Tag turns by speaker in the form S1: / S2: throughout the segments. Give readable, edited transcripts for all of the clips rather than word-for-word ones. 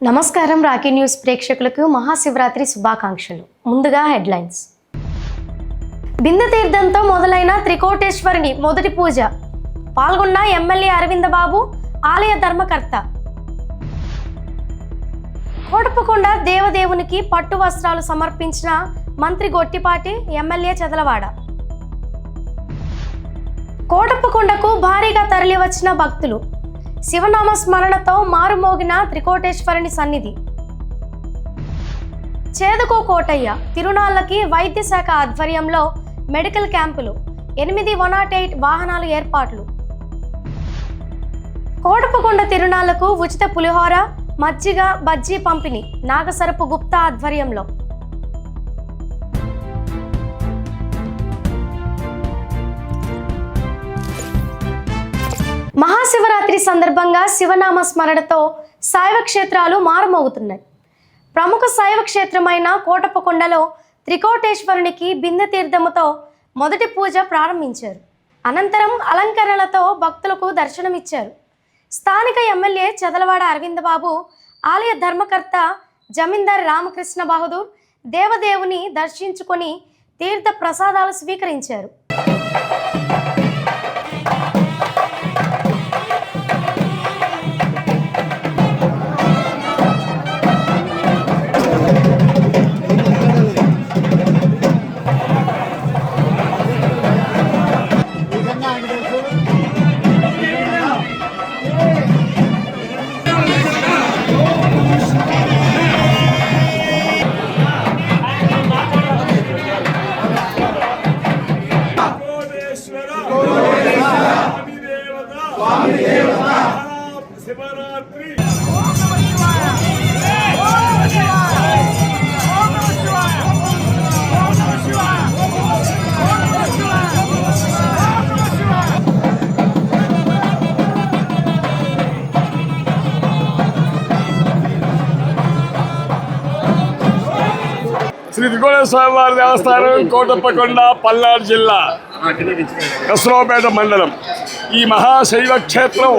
S1: నమస్కారం Rocky news ప్రేక్షకులకు మహాశివరాత్రి శుభాకాంక్షలు. ముందుగా హెడ్లైన్స్. బిందె తీర్థంతో మొదలైన త్రికోటేశ్వరిని మొదటి పూజ. పాల్గొన్న ఎమ్మెల్యే అరవింద బాబు, ఆలయ ధర్మకర్త. కోటప్పకొండ దేవదేవునికి పట్టు వస్త్రాలు సమర్పించిన మంత్రి గొట్టిపాటి, ఎమ్మెల్యే చదలవాడ. కోటప్పకొండకు భారీగా తరలివచ్చిన భక్తులు. శివనామ స్మరణతో మారుమోగిన త్రికోటేశ్వరుని సన్నిధి. చేదుకో కోటయ్య తిరునాళ్లకి వైద్య శాఖ ఆధ్వర్యంలో మెడికల్ క్యాంపులు. 8 108 వాహనాలు ఏర్పాట్లు. కోటప్పకొండ తిరునాళ్లకు ఉచిత పులిహోర, మజ్జిగ, బజ్జీ పంపిణీ నాగసరపు గుప్తా ఆధ్వర్యంలో. మహాశివరాత్రి సందర్భంగా శివనామ స్మరణతో శైవ క్షేత్రాలు మారుమోగుతున్నాయి. ప్రముఖ శైవ క్షేత్రమైన కోటప్పకొండలో త్రికోటేశ్వరునికి బిందె తీర్థముతో మొదటి పూజ ప్రారంభించారు. అనంతరం అలంకరణలతో భక్తులకు దర్శనమిచ్చారు. స్థానిక ఎమ్మెల్యే చదలవాడ అరవింద బాబు, ఆలయ ధర్మకర్త జమీందార్ రామకృష్ణ బహదూర్ దేవదేవుని దర్శించుకొని తీర్థ ప్రసాదాలు స్వీకరించారు.
S2: శివరాత్రి శ్రీ త్రికోటేశ్వర వారి దేవస్థానం, కోటప్పకొండ, పల్నాడు జిల్లా, కసరావుపేట మండలం. ఈ మహాశైవ క్షేత్రం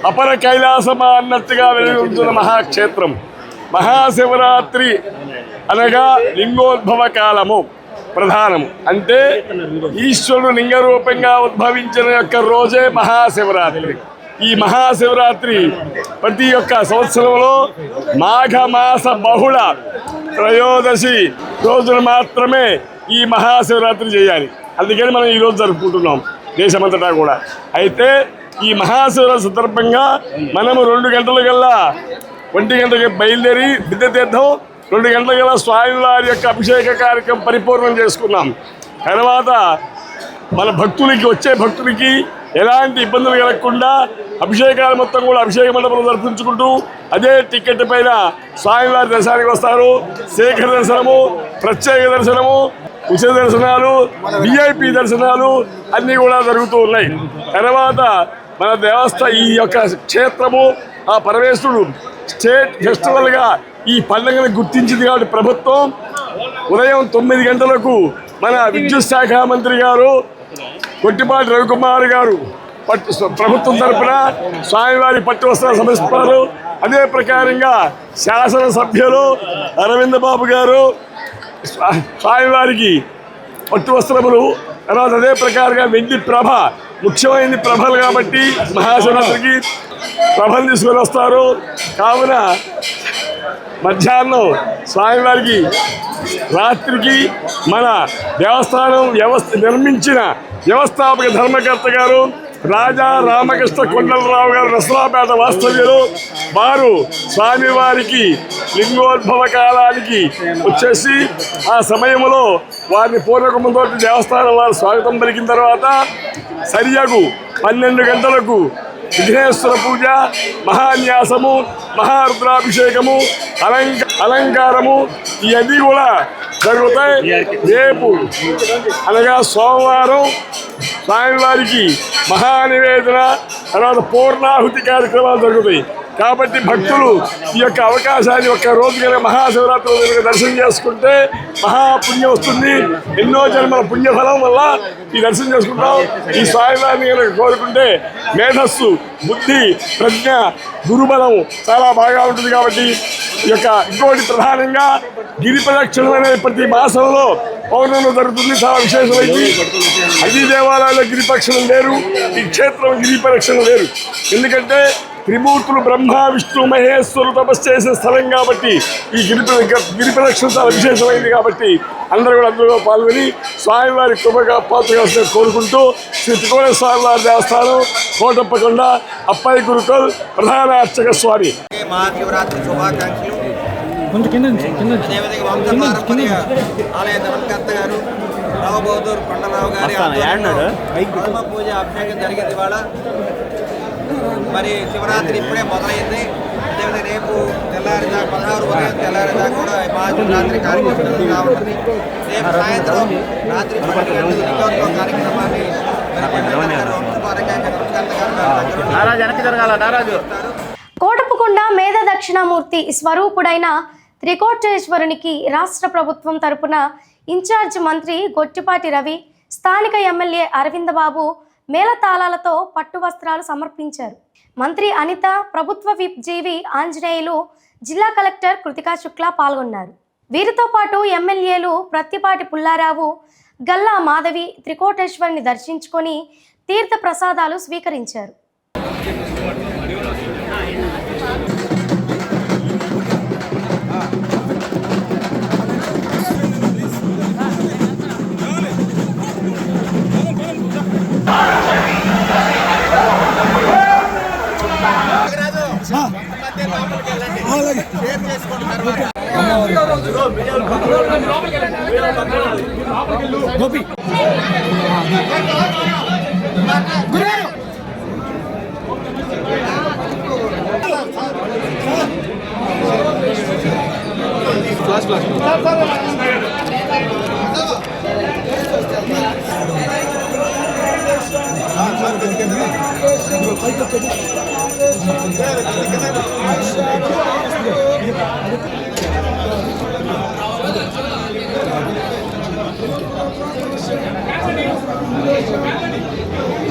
S2: అపర కైలాసమా అన్నట్టుగా వెలుగుతున్న మహాక్షేత్రం. మహాశివరాత్రి అనగా లింగోద్భవ కాలము ప్రధానము. అంటే ఈశ్వరుడు లింగరూపంగా ఉద్భవించిన యొక్క రోజే మహాశివరాత్రి. ఈ మహాశివరాత్రి ప్రతి ఒక్క సంవత్సరంలో మాఘమాస బహుళ త్రయోదశి రోజున మాత్రమే ఈ మహాశివరాత్రి చేయాలి. అందుకని మనం ఈరోజు జరుపుకుంటున్నాం దేశమంతటా కూడా. అయితే ఈ మహాశివరాత్రి సందర్భంగా మనము 2 గంటల కల్లా 1 గంటకి బయలుదేరి బిందె తీర్థం, 2 గంటల కల్లా స్వామివారి యొక్క అభిషేక కార్యక్రమం పరిపూర్ణం చేసుకున్నాం. తర్వాత మన భక్తులకి, వచ్చే భక్తులకి ఎలాంటి ఇబ్బందులు కలగకుండా అభిషేకాలు మొత్తం కూడా అభిషేక మండపంలో జరిపించుకుంటూ అదే టికెట్ పైన స్వామివారి దర్శనానికి వస్తారు. శేఖర దర్శనము, ప్రత్యేక దర్శనము, ఉచిత దర్శనాలు, విఐపి దర్శనాలు అన్నీ కూడా జరుగుతూ ఉన్నాయి. తర్వాత మన ఈ యొక్క క్షేత్రము, ఆ పరమేశ్వరుడు స్టేట్ ఫెస్టివల్గా ఈ పండుగను గుర్తించింది. కాబట్టి ప్రభుత్వం ఉదయం 9 గంటలకు మన విద్యుత్ శాఖ మంత్రి గారు గొట్టిపాటి రవికుమార్ గారు ప్రభుత్వం తరఫున స్వామివారి పట్టు వస్త్రాలు సమర్పిస్తారు. అదే ప్రకారంగా శాసనసభ్యులు అరవింద బాబు గారు స్వామివారికి పట్టు వస్త్రములు, తర్వాత అదే ప్రకారంగా వెండి ప్రభ, ముఖ్యమైనది ప్రభలు కాబట్టి మహాశివరాత్రికి ప్రభలు తీసుకొని వస్తారు. కావున మధ్యాహ్నం స్వామివారికి, రాత్రికి మన దేవస్థానం నిర్మించిన వ్యవస్థాపక ధర్మకర్త గారు రాజా రామకృష్ణ కొండలరావు గారు నసరాపేట వాస్తవ్యులు వారు స్వామివారికి లింగోద్భవ కాలానికి వచ్చేసి ఆ సమయంలో వారిని పూర్వకముతో దేవస్థానం వారు స్వాగతం పలికిన తర్వాత సరియగు 12 గంటలకు విఘ్నేశ్వర పూజ, మహాన్యాసము, మహారుద్రాభిషేకము, అలంకారము ఇవన్నీ కూడా జరుగుతాయి. రేపు అనగా సోమవారం స్వామివారికి మహానివేదన, తర్వాత పూర్ణాహుతి కార్యక్రమాలు జరుగుతాయి. కాబట్టి భక్తులు ఈ యొక్క అవకాశాన్ని ఒక్క రోజు కనుక మహాశివరాత్రి రోజు కనుక దర్శనం చేసుకుంటే మహాపుణ్యం వస్తుంది. ఎన్నో జన్మల పుణ్యఫలం వల్ల ఈ దర్శనం చేసుకుంటాం. ఈ స్వామివారిని కనుక కోరుకుంటే మేధస్సు, బుద్ధి, ప్రజ్ఞ, గురుబలం చాలా బాగా ఉంటుంది. కాబట్టి ఈ యొక్క ఇంకోటి ప్రధానంగా గిరి ప్రదక్షిణం అనేది ప్రతి మాసంలో పౌర్ణమిలో జరుగుతుంది. చాలా విశేషమైంది. అన్ని దేవాలయాల్లో గిరి ప్రదక్షిణం లేరు, ఈ క్షేత్రం గిరి ప్రదక్షిణం లేరు. ఎందుకంటే త్రిమూర్తులు బ్రహ్మ, విష్ణు, మహేశ్వరు తపస్సు చేసిన స్థలం కాబట్టి ఈ గిరి ప్రదక్షిణ చాలా విశేషమైంది. కాబట్టి అందరూ కూడా అందులో పాల్గొని స్వామివారి కృపగా పాత్రగా కోరుకుంటూ శ్రీ త్రికోణ స్వామివారి దేవస్థానం, కోటప్పకొండ, అప్పయ్య గురుకుల్ ప్రధాన అర్చక స్వామి.
S3: మహాశివరాత్రి శుభాకాంక్షలు. అదేవిధంగా వంశ పారంపర్య ఆలయ ధర్మకర్త గారు రావు బహదూర్ కొండరావు గారి ప్రథమ పూజ అభిషేకం జరిగింది ఇవాళ. మరి శివరాత్రి ఇప్పుడే మొదలైంది. అదేవిధంగా రేపు తెల్లారిదాకా 16 ఉదయం తెల్లారిదాకా కూడా మహాశివరాత్రి కార్యక్రమం జరుగుతూ ఉంటుంది. రేపు సాయంత్రం రాత్రి 10 గంటలకు దిగోత్సవ కార్యక్రమాన్ని
S1: కోటప్పకొండ మేధ దక్షిణామూర్తి స్వరూపుడైన త్రికోటేశ్వరునికి రాష్ట్ర ప్రభుత్వం తరపున ఇన్ఛార్జ్ మంత్రి గొట్టిపాటి రవి, స్థానిక ఎమ్మెల్యే అరవిందబాబు మేళతాళాలతో పట్టు వస్త్రాలు సమర్పించారు. మంత్రి అనిత, ప్రభుత్వ విప్ జీవి ఆంజనేయులు, జిల్లా కలెక్టర్ కృతికా శుక్లా పాల్గొన్నారు. వీరితో పాటు ఎమ్మెల్యేలు ప్రత్తిపాటి పుల్లారావు, గల్లా మాధవి త్రికోటేశ్వరుని దర్శించుకొని తీర్థ ప్రసాదాలు స్వీకరించారు.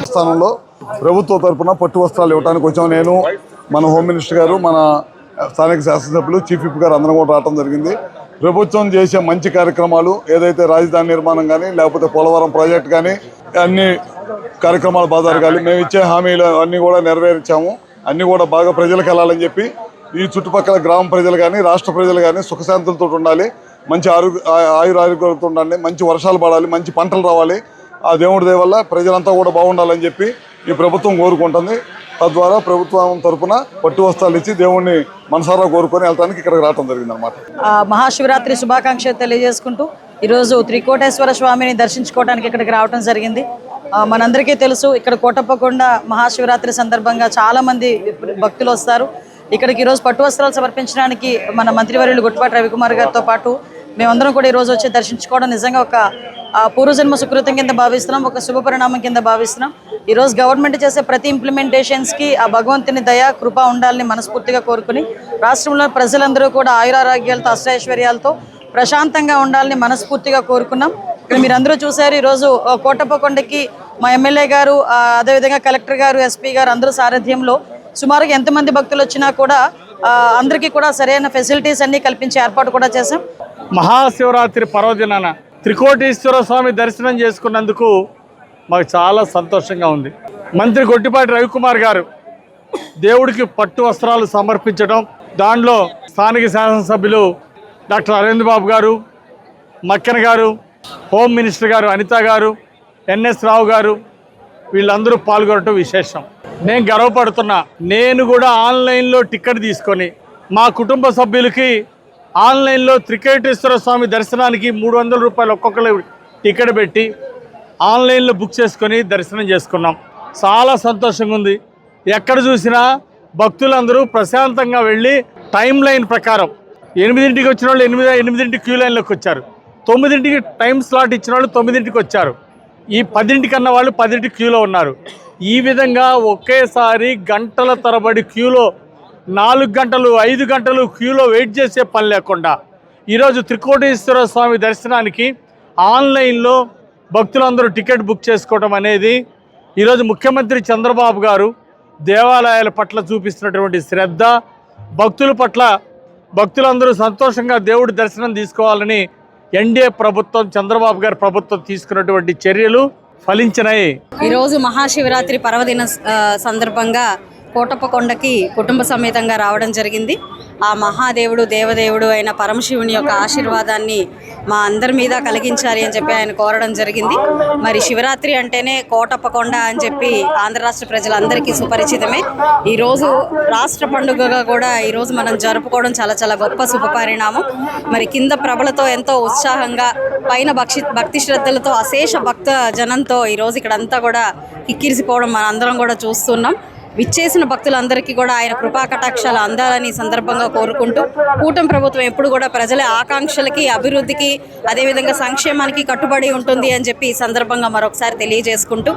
S4: స్థానంలో ప్రభుత్వ తరపున పట్టు వస్త్రాలు ఇవ్వడానికి వచ్చాము. నేను, మన హోమ్ మినిస్టర్ గారు, మన స్థానిక శాసనసభ్యులు, చీఫ్ విప్ గారు అందరం కూడా రావడం జరిగింది. ప్రభుత్వం చేసే మంచి కార్యక్రమాలు ఏదైతే రాజధాని నిర్మాణం కానీ, లేకపోతే పోలవరం ప్రాజెక్ట్ కానీ, అన్ని కార్యక్రమాలు బాధారు కానీ మేము ఇచ్చే హామీలు అన్నీ కూడా నెరవేర్చాము. అన్నీ కూడా బాగా ప్రజలకు వెళ్ళాలని చెప్పి ఈ చుట్టుపక్కల గ్రామ ప్రజలు కానీ, రాష్ట్ర ప్రజలు కానీ సుఖశాంతులతో ఉండాలి, మంచి ఆయురారోగ్యాలతో ఉండాలి, మంచి వర్షాలు పడాలి, మంచి పంటలు రావాలి. ఆ దేవుడి దయ వల్ల ప్రజలంతా కూడా బాగుండాలని చెప్పి ఈ ప్రభుత్వం కోరుకుంటుంది. తద్వారా ప్రభుత్వం తరఫున పట్టు వస్త్రాలు ఇచ్చి దేవుణ్ణి మనసారా కోరుకొని వెళ్తానికి ఇక్కడికి రావడం జరిగింది అనమాట.
S5: మహాశివరాత్రి శుభాకాంక్షలు తెలియజేసుకుంటూ ఈరోజు త్రికోటేశ్వర స్వామిని దర్శించుకోవడానికి ఇక్కడికి రావడం జరిగింది. మనందరికీ తెలుసు, ఇక్కడ కోటప్పకొండ మహాశివరాత్రి సందర్భంగా చాలామంది భక్తులు వస్తారు. ఇక్కడికి ఈరోజు పట్టు వస్త్రాలు సమర్పించడానికి మన మంత్రివర్యులు గొట్టిపాటి రవికుమార్ గారితో పాటు మేమందరం కూడా ఈరోజు వచ్చి దర్శించుకోవడం నిజంగా ఒక పూర్వజన్మ సుకృతం కింద భావిస్తున్నాం, ఒక శుభ పరిణామం కింద భావిస్తున్నాం. ఈరోజు గవర్నమెంట్ చేసే ప్రతి ఇంప్లిమెంటేషన్స్కి ఆ భగవంతుని దయ, కృప ఉండాలని మనస్ఫూర్తిగా కోరుకుని రాష్ట్రంలో ప్రజలందరూ కూడా ఆయురారోగ్యాలతో, అష్టైశ్వర్యాలతో ప్రశాంతంగా ఉండాలని మనస్ఫూర్తిగా కోరుకున్నాం. ఇక్కడ మీరందరూ చూశారు, ఈరోజు కోటప్పకొండకి మా ఎమ్మెల్యే గారు, అదేవిధంగా కలెక్టర్ గారు, ఎస్పీ గారు అందరూ సారథ్యంలో సుమారుగా ఎంతమంది భక్తులు వచ్చినా కూడా అందరికీ కూడా సరైన ఫెసిలిటీస్ అన్నీ కల్పించే ఏర్పాటు కూడా చేశాం.
S6: మహాశివరాత్రి పర్వదినాన త్రికోటేశ్వర స్వామి దర్శనం చేసుకున్నందుకు మాకు చాలా సంతోషంగా ఉంది. మంత్రి గొట్టిపాటి రవికుమార్ గారు దేవుడికి పట్టు వస్త్రాలు సమర్పించడం, దానిలో స్థానిక శాసనసభ్యులు డాక్టర్ అరవింద్ బాబు గారు, మక్కెన గారు, హోమ్ మినిస్టర్ గారు అనిత గారు, ఎన్ఎస్ రావు గారు వీళ్ళందరూ పాల్గొనడం విశేషం. నేను గర్వపడుతున్నా. నేను కూడా ఆన్లైన్లో టికెట్ తీసుకొని మా కుటుంబ సభ్యులకి ఆన్లైన్లో త్రికోటేశ్వర స్వామి దర్శనానికి 300 రూపాయలు ఒక్కొక్కరు టికెట్ పెట్టి ఆన్లైన్లో బుక్ చేసుకొని దర్శనం చేసుకున్నాం. చాలా సంతోషంగా ఉంది. ఎక్కడ చూసినా భక్తులందరూ ప్రశాంతంగా వెళ్ళి టైం లైన్ ప్రకారం 8ంటికి వచ్చిన వాళ్ళు 8ంటికి క్యూ లైన్లోకి వచ్చారు, 9ంటికి టైం స్లాట్ ఇచ్చిన వాళ్ళు 9ంటికి వచ్చారు, ఈ 10ంటికి అన్న వాళ్ళు 10ంటికి క్యూలో ఉన్నారు. ఈ విధంగా ఒకేసారి గంటల తరబడి క్యూలో 4 గంటలు 5 గంటలు క్యూలో వెయిట్ చేసే పని లేకుండా ఈరోజు త్రికోటేశ్వర స్వామి దర్శనానికి ఆన్లైన్లో భక్తులందరూ టికెట్ బుక్ చేసుకోవడం అనేది ఈరోజు ముఖ్యమంత్రి చంద్రబాబు గారు దేవాలయాల పట్ల చూపిస్తున్నటువంటి శ్రద్ధ, భక్తుల పట్ల భక్తులందరూ సంతోషంగా దేవుడి దర్శనం తీసుకోవాలని ఎన్డీఏ ప్రభుత్వం, చంద్రబాబు గారి ప్రభుత్వం తీసుకున్నటువంటి చర్యలు ఫలించినాయి.
S5: ఈరోజు మహాశివరాత్రి పర్వదిన సందర్భంగా కోటప్పకొండకి కుటుంబ సమేతంగా రావడం జరిగింది. ఆ మహాదేవుడు దేవదేవుడు అయిన పరమశివుని యొక్క ఆశీర్వాదాన్ని మా అందరి మీద కలిగించాలి అని చెప్పి ఆయన కోరడం జరిగింది. మరి శివరాత్రి అంటేనే కోటప్పకొండ అని చెప్పి ఆంధ్ర రాష్ట్ర ప్రజలందరికీ సుపరిచితమే. ఈరోజు రాష్ట్ర పండుగగా కూడా ఈరోజు మనం జరుపుకోవడం చాలా చాలా గొప్ప శుభపరిణామం. మరి కింద ప్రభలతో ఎంతో ఉత్సాహంగా, పైన భక్తి శ్రద్ధలతో అశేష భక్త జనంతో ఈరోజు ఇక్కడంతా కూడా కిక్కిరిసిపోవడం మన అందరం కూడా చూస్తున్నాం. విచ్చేసిన భక్తులందరికీ కూడా ఆయన కృపా కటాక్షాలు అందాలని సందర్భంగా కోరుకుంటూ, కూటమి ప్రభుత్వం ఎప్పుడు కూడా ప్రజల ఆకాంక్షలకి, అభివృద్ధికి, అదేవిధంగా సంక్షేమానికి కట్టుబడి ఉంటుంది అని చెప్పి ఈ సందర్భంగా మరొకసారి తెలియజేసుకుంటూ,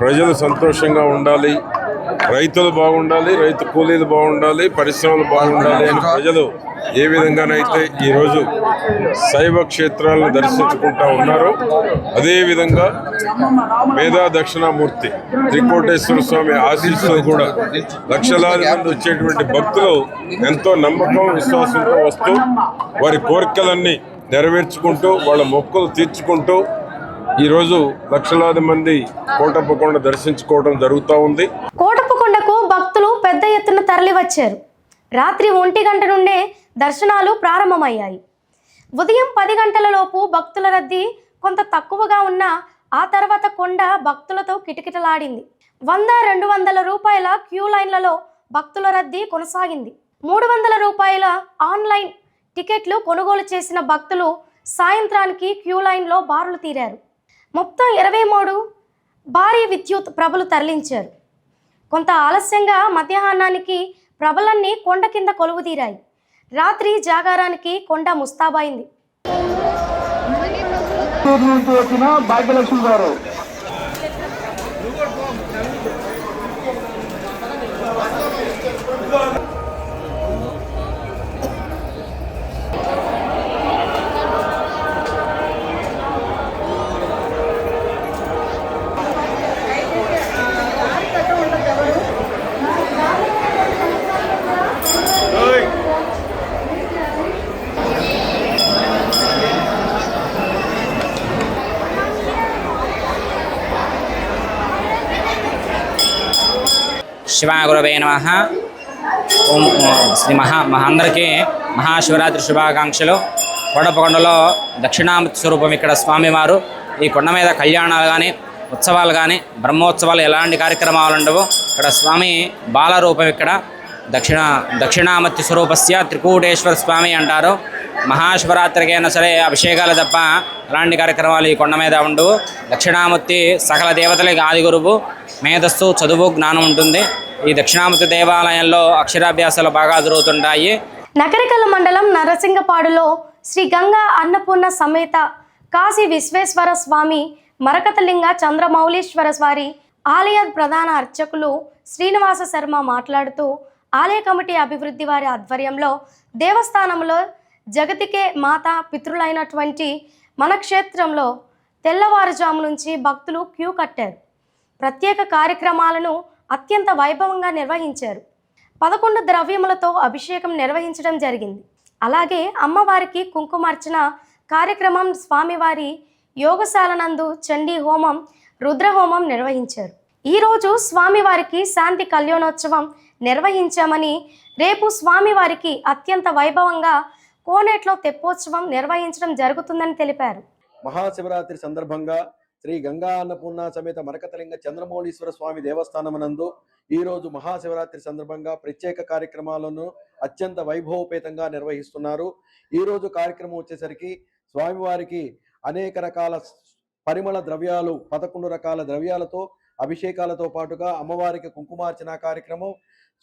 S7: ప్రజలు సంతోషంగా ఉండాలి, రైతులు బాగుండాలి, రైతు కూలీలు బాగుండాలి, పరిశ్రమలు బాగుండాలి అని ప్రజలు ఏ విధంగానైతే ఈరోజు శైవ క్షేత్రాలను దర్శించుకుంటా ఉన్నారో అదేవిధంగా మేధా దక్షిణామూర్తి త్రికోటేశ్వర స్వామి ఆశీస్సులు కూడా లక్షలాది మంది వచ్చేటువంటి భక్తులు ఎంతో నమ్మకం, విశ్వాసంతో వస్తూ వారి కోరికలన్నీ నెరవేర్చుకుంటూ వాళ్ళ మొక్కులు తీర్చుకుంటూ ఈరోజు లక్షలాది మంది కోటప్పకొండ దర్శించుకోవడం జరుగుతూ ఉంది.
S1: కోటప్పకొండకు భక్తులు పెద్ద ఎత్తున తరలి వచ్చారు. రాత్రి 1 గంట నుండే దర్శనాలు ప్రారంభమయ్యాయి. ఉదయం 10 గంటల లోపు భక్తుల రద్దీ కొంత తక్కువగా ఉన్న ఆ తర్వాత కొండ భక్తులతో కిటకిటలాడింది. 100-200 రూపాయల క్యూ లైన్లలో భక్తుల రద్దీ కొనసాగింది. 300 రూపాయల ఆన్లైన్ టికెట్లు కొనుగోలు చేసిన భక్తులు సాయంత్రానికి క్యూ లైన్లో బారులు తీరారు. మొత్తం 23 భారీ విద్యుత్ ప్రభలు తరలించారు. కొంత ఆలస్యంగా మధ్యాహ్నానికి ప్రభలన్నీ కొండ కింద కొలువుదీరాయి. రాత్రి జాగారానికి కొండ ముస్తాబైంది. భాగ్యలక్ష్మి గారు
S8: శివాగురవే నమః. ఓం శ్రీ అందరికీ మహాశివరాత్రి శుభాకాంక్షలు. కోటప్పకొండలో దక్షిణామూర్తి స్వరూపం ఇక్కడ స్వామివారు. ఈ కొండ మీద కళ్యాణాలు కానీ, ఉత్సవాలు కానీ, బ్రహ్మోత్సవాలు ఎలాంటి కార్యక్రమాలు ఉండవు. ఇక్కడ స్వామి బాలరూపం. ఇక్కడ దక్షిణామూర్తి స్వరూపస్య త్రికూటేశ్వర స్వామి అంటారు. మహాశివరాత్రికి అయినా సరే అభిషేకాలు తప్ప అలాంటి కార్యక్రమాలు ఈ కొండ మీద ఉండవు. దక్షిణామూర్తి సకల దేవతలకి ఆది గురువు, మేధస్సు, చదువు, జ్ఞానం ఉంటుంది. ఈ దక్షిణామూర్తి దేవాలయంలో అక్షరాభ్యాసాలు బాగా జరుగుతుంటాయి.
S1: నకరికల్ మండలం నరసింగపాడులో శ్రీ గంగా అన్నపూర్ణ సమేత కాశీ విశ్వేశ్వర స్వామి మరకతలింగ చంద్రమౌళీశ్వర వారి ఆలయ ప్రధాన అర్చకులు శ్రీనివాస శర్మ మాట్లాడుతూ, ఆలయ కమిటీ అభివృద్ధి వారి ఆధ్వర్యంలో దేవస్థానంలో జగతికే మాత పితృలైనటువంటి మన క్షేత్రంలో తెల్లవారుజాము నుంచి భక్తులు క్యూ కట్టారు. ప్రత్యేక కార్యక్రమాలను అత్యంత వైభవంగా నిర్వహించారు. 11 ద్రవ్యములతో అభిషేకం నిర్వహించడం జరిగింది. అలాగే అమ్మవారికి కుంకుమార్చన కార్యక్రమం, స్వామివారి యోగశాల నందు చండీ హోమం, రుద్రహోమం నిర్వహించారు. ఈరోజు స్వామివారికి శాంతి కళ్యాణోత్సవం నిర్వహించామని, రేపు స్వామివారికి అత్యంత వైభవంగా కోనేట్లో తెప్పోత్సవం నిర్వహించడం జరుగుతుందని తెలిపారు.
S9: మహాశివరాత్రి సందర్భంగా శ్రీ గంగా అన్నపూర్ణ సమేత మరకతలింగ చంద్రమౌళీశ్వర స్వామి దేవస్థానమునందు ఈరోజు మహాశివరాత్రి సందర్భంగా ప్రత్యేక కార్యక్రమాలను అత్యంత వైభవపేతంగా నిర్వహిస్తున్నారు. ఈరోజు కార్యక్రమం వచ్చేసరికి స్వామివారికి అనేక రకాల పరిమళ ద్రవ్యాలు, 11 రకాల ద్రవ్యాలతో అభిషేకాలతో పాటుగా అమ్మవారికి కుంకుమార్చన కార్యక్రమం,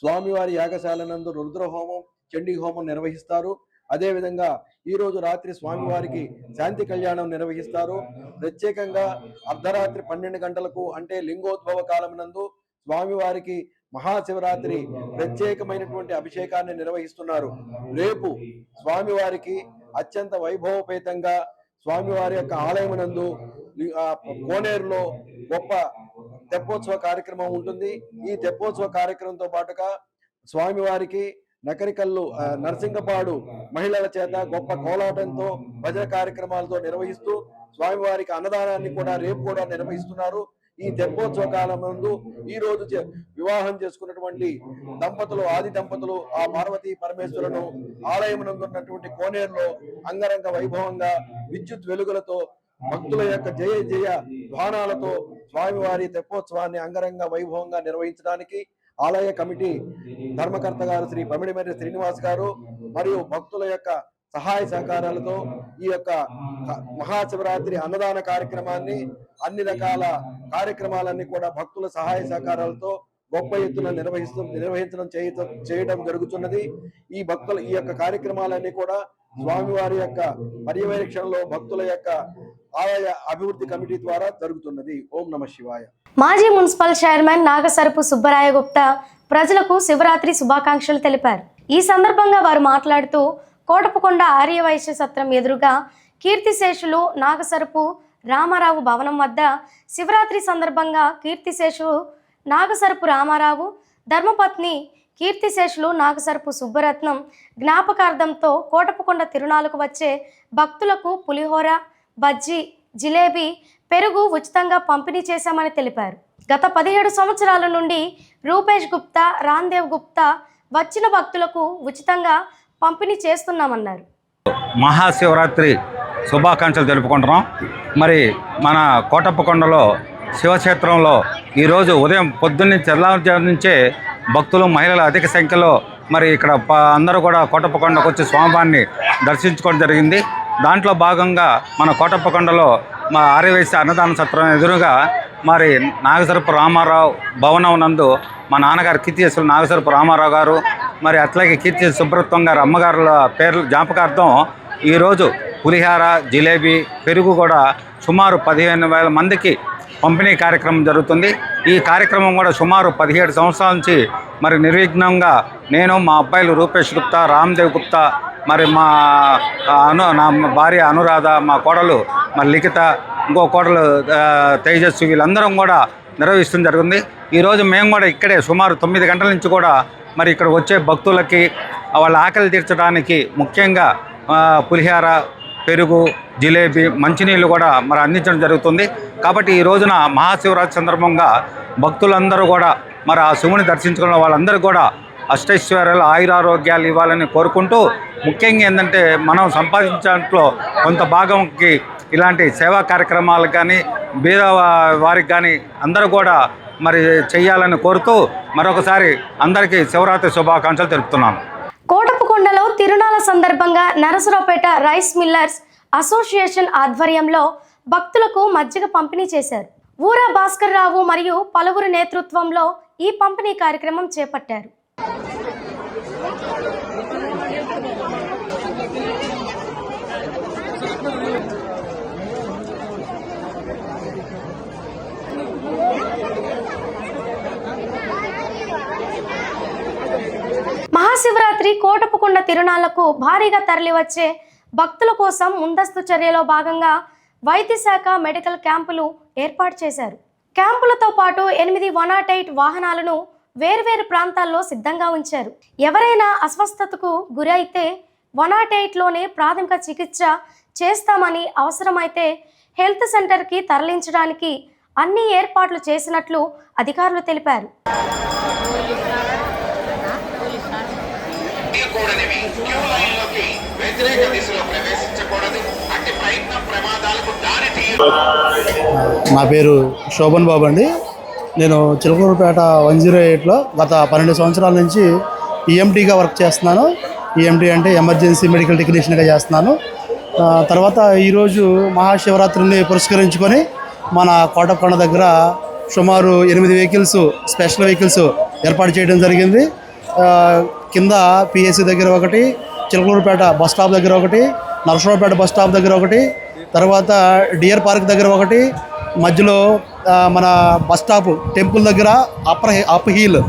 S9: స్వామివారి యాగశాల నందు రుద్రహోమం, చండీ హోమం నిర్వహిస్తారు. అదేవిధంగా ఈరోజు రాత్రి స్వామివారికి శాంతి కళ్యాణం నిర్వహిస్తారు. ప్రత్యేకంగా అర్ధరాత్రి 12 గంటలకు అంటే లింగోద్భవ కాలం నందు స్వామివారికి మహాశివరాత్రి ప్రత్యేకమైనటువంటి అభిషేకాన్ని నిర్వహిస్తున్నారు. రేపు స్వామివారికి అత్యంత వైభవపేతంగా స్వామివారి యొక్క ఆలయమునందు కోనేరులో గొప్ప తెప్పోత్సవ కార్యక్రమం ఉంటుంది. ఈ తెప్పోత్సవ కార్యక్రమంతో పాటుగా స్వామివారికి నకరికల్లు నరసింగపాడు మహిళల చేత గొప్ప కోలాటంతో భజన కార్యక్రమాలతో నిర్వహిస్తూ స్వామివారికి అన్నదానాన్ని కూడా రేపు కూడా నిర్వహిస్తున్నారు. ఈ తెప్పోత్సవ కాలం నందు ఈ రోజు వివాహం చేసుకున్నటువంటి దంపతులు, ఆది దంపతులు ఆ పార్వతీ పరమేశ్వరులను ఆలయం నందు ఉన్నటువంటి కోనేరులో అంగరంగ వైభవంగా విద్యుత్ వెలుగులతో భక్తుల యొక్క జయ జయ ధ్వానాలతో స్వామివారి తెప్పోత్సవాన్ని అంగరంగ వైభవంగా నిర్వహించడానికి ఆలయ కమిటీ ధర్మకర్త గారు శ్రీ పమిడిమర్రి శ్రీనివాస్ గారు మరియు భక్తుల యొక్క సహాయ సహకారాలతో ఈ యొక్క మహాశివరాత్రి అన్నదాన కార్యక్రమాన్ని, అన్ని రకాల కార్యక్రమాలన్నీ కూడా భక్తుల సహాయ సహకారాలతో గొప్ప ఎత్తున నిర్వహించడం చేయడం జరుగుతున్నది. ఈ యొక్క కార్యక్రమాలన్నీ కూడా స్వామివారి యొక్క పర్యవేక్షణలో భక్తుల యొక్క ఆలయ అభివృద్ధి కమిటీ ద్వారా జరుగుతున్నది. ఓం నమః శివాయ.
S1: మాజీ మున్సిపల్ చైర్మన్ నాగసరపు సుబ్బరాయ గుప్తా ప్రజలకు శివరాత్రి శుభాకాంక్షలు తెలిపారు. ఈ సందర్భంగా వారు మాట్లాడుతూ కోటపకొండ ఆర్యవైశ్య సత్రం ఎదురుగా కీర్తిశేషులు నాగసరపు రామారావు భవనం వద్ద శివరాత్రి సందర్భంగా కీర్తిశేషులు నాగసరపు రామారావు ధర్మపత్ని కీర్తిశేషులు నాగసరపు సుబ్బరత్నం జ్ఞాపకార్థంతో కోటపకొండ తిరునాళ్లకు వచ్చే భక్తులకు పులిహోర, బజ్జీ, జిలేబీ, పెరుగు ఉచితంగా పంపిణీ చేశామని తెలిపారు. గత 17 సంవత్సరాల నుండి రూపేష్ గుప్తా, రాందేవ్ గుప్తా వచ్చిన భక్తులకు ఉచితంగా పంపిణీ చేస్తున్నామన్నారు.
S10: మహాశివరాత్రి శుభాకాంక్షలు తెలుపుకుంటున్నాం. మరి మన కోటప్పకొండలో శివక్షేత్రంలో ఈరోజు ఉదయం పొద్దున్నే తెల్లవారుజాము నుంచే భక్తులు, మహిళలు అధిక సంఖ్యలో మరి ఇక్కడ అందరూ కూడా కోటప్పకొండకు వచ్చి స్వామివారిని దర్శించుకోవడం జరిగింది. దాంట్లో భాగంగా మన కోటప్పకొండలో మా ఆర్యవైశ్య అన్నదాన సత్రం ఎదురుగా మరి నాగసరపు రామారావు భవనం నందు మా నాన్నగారు కీర్తిశేషులు నాగసరపు రామారావు గారు, మరి అట్లాగే కీర్తి సుబ్రత్వం గారు అమ్మగారుల పేర్లు జ్ఞాపకార్థం ఈరోజు పులిహార, జిలేబీ, పెరుగు కూడా సుమారు 15,000 మందికి పంపిణీ కార్యక్రమం జరుగుతుంది. ఈ కార్యక్రమం కూడా సుమారు 17 సంవత్సరాల నుంచి మరి నిర్విఘ్నంగా నేను, మా అబ్బాయిలు రూపేష్ గుప్తా, రామ్దేవ్ గుప్తా, మరి మా నా భార్య అనురాధ, మా కోడలు మరి లిఖిత, ఇంకో కోడలు తేజస్వి, వీళ్ళందరం కూడా నిర్వహిస్తడం జరిగింది. ఈరోజు మేము కూడా ఇక్కడే సుమారు 9 గంటల నుంచి కూడా మరి ఇక్కడ వచ్చే భక్తులకి వాళ్ళ ఆకలి తీర్చడానికి ముఖ్యంగా పులిహార, పెరుగు, జిలేబీ, మంచినీళ్ళు కూడా మరి అందించడం జరుగుతుంది. కాబట్టి ఈ రోజున మహాశివరాత్రి సందర్భంగా భక్తులందరూ కూడా మరి ఆ శివుని దర్శించుకున్న వాళ్ళందరూ కూడా అష్టైశ్వర్యాలు, ఆయురారోగ్యాలు ఇవ్వాలని కోరుకుంటూ, ముఖ్యంగా ఏంటంటే మనం సంపాదించడంలో కొంత భాగంకి ఇలాంటి సేవా కార్యక్రమాలకు కానీ బీద వారికి కానీ అందరూ కూడా మరి చెయ్యాలని కోరుతూ మరొకసారి అందరికీ శివరాత్రి శుభాకాంక్షలు తెలుపుతున్నాను.
S1: కోటప్పకొండలో తిరునాళ్ల సందర్భంగా నరసరావుపేట రైస్ మిల్లర్స్ అసోసియేషన్ ఆధ్వర్యంలో భక్తులకు మజ్జిగ పంపిణీ చేశారు. ఊరా భాస్కర్ రావు మరియు పలువురు నేతృత్వంలో ఈ పంపిణీ కార్యక్రమం చేపట్టారు. మహాశివరాత్రి కోటప్పకొండ తిరునాళ్లకు భారీగా తరలివచ్చే భక్తుల కోసం ముందస్తు చర్యలో భాగంగా వైద్య శాఖ మెడికల్ క్యాంపులు ఏర్పాటు చేశారు. క్యాంపులతో పాటు 8 108 వాహనాలను వేర్వేరు ప్రాంతాల్లో సిద్ధంగా ఉంచారు. ఎవరైనా అస్వస్థతకు గురి అయితే 108లోనే ప్రాథమిక చికిత్స చేస్తామని, అవసరమైతే హెల్త్ సెంటర్కి తరలించడానికి అన్ని ఏర్పాట్లు చేసినట్లు అధికారులు తెలిపారు.
S11: నా పేరు శోభన్ బాబు అండి. నేను చిలకూరుపేట 108లో గత 12 సంవత్సరాల నుంచి ఈఎంటీగా వర్క్ చేస్తున్నాను. ఈఎంటీ అంటే ఎమర్జెన్సీ మెడికల్ టెక్నీషియన్గా చేస్తున్నాను. తర్వాత ఈరోజు మహాశివరాత్రిని పురస్కరించుకొని మన కోటప్పకొండ దగ్గర సుమారు 8 వెహికల్స్, స్పెషల్ వెహికల్స్ ఏర్పాటు చేయడం జరిగింది. కింద పిఎస్సి దగ్గర ఒకటి, చిలకూరుపేట బస్ స్టాప్ దగ్గర ఒకటి, నరసరావుపేట బస్ స్టాప్ దగ్గర ఒకటి, తర్వాత డియర్ పార్క్ దగ్గర ఒకటి, మధ్యలో మన బస్ స్టాప్ టెంపుల్ దగ్గర అప్ హీల్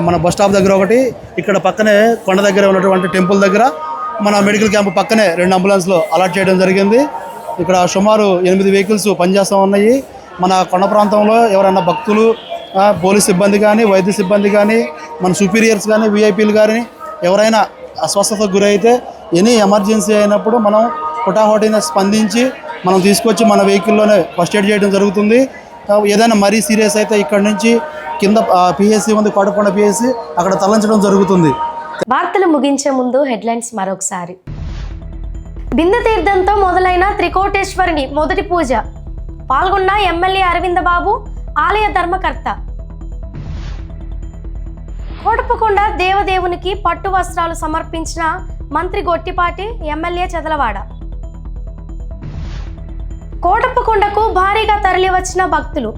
S11: మన బస్ స్టాప్ దగ్గర ఒకటి, ఇక్కడ పక్కనే కొండ దగ్గర ఉన్నటువంటి టెంపుల్ దగ్గర మన మెడికల్ క్యాంప్ పక్కనే 2 అంబులెన్స్లు అలాట్ చేయడం జరిగింది. ఇక్కడ సుమారు 8 వెహికల్స్ పనిచేస్తూ ఉన్నాయి. మన కొండ ప్రాంతంలో ఎవరైనా భక్తులు, పోలీస్ సిబ్బంది కానీ, వైద్య సిబ్బంది కానీ, మన సుపీరియర్స్ కానీ, విఐపీలు కానీ ఎవరైనా అస్వస్థతకు గురైతే ఎనీ ఎమర్జెన్సీ అయినప్పుడు మనం హుటాహుటిన స్పందించి మనం తీసుకొచ్చి మన వెహికల్లోనే ఫస్ట్ ఎయిడ్ చేయడం జరుగుతుంది. ఏదైనా మరీ సీరియస్ అయితే ఇక్కడ నుంచి కింద పిఎస్సి ఉంది, కోటకొండ పిఎస్సి, అక్కడ తరలించడం జరుగుతుంది.
S1: వార్తలు ముగించే ముందు హెడ్లైన్స్ మరొకసారి. బిందె తీర్థంతో మొదలైన త్రికోటేశ్వరిని మొదటి పూజ, పాల్గొన్న ఎమ్మెల్యే అరవింద బాబు, ఆలయ ధర్మకర్త. కోటప్పకొండ దేవదేవునికి పట్టు వస్త్రాలు సమర్పించిన మంత్రి గొట్టిపాటి, ఎమ్మెల్యే చెదలవాడ. కోటప్పకొండకు భారీగా తరలివచ్చిన భక్తులు,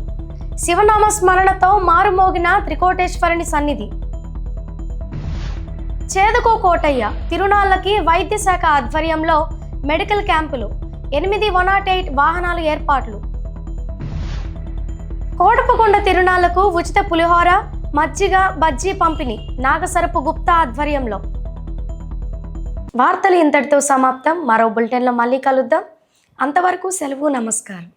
S1: శివనామ స్మరణతో మారుమోగిన త్రికోటేశ్వరుని సన్నిధి. చేదుకో కోటయ్య తిరునాళ్ళకి వైద్య శాఖ ఆధ్వర్యంలో మెడికల్ క్యాంపులు, 8 108 వాహనాలు ఏర్పాట్లు. కోటప్పకొండ తిరునాళ్లకు ఉచిత పులిహోర, మజ్జిగ, బజ్జీ పంపిణీ నాగసరపు గుప్తా ఆధ్వర్యంలో. వార్తలు ఇంతటితో సమాప్తం. మరో బులెటిన్లో మళ్ళీ కలుద్దాం. అంతవరకు సెలవు, నమస్కారం.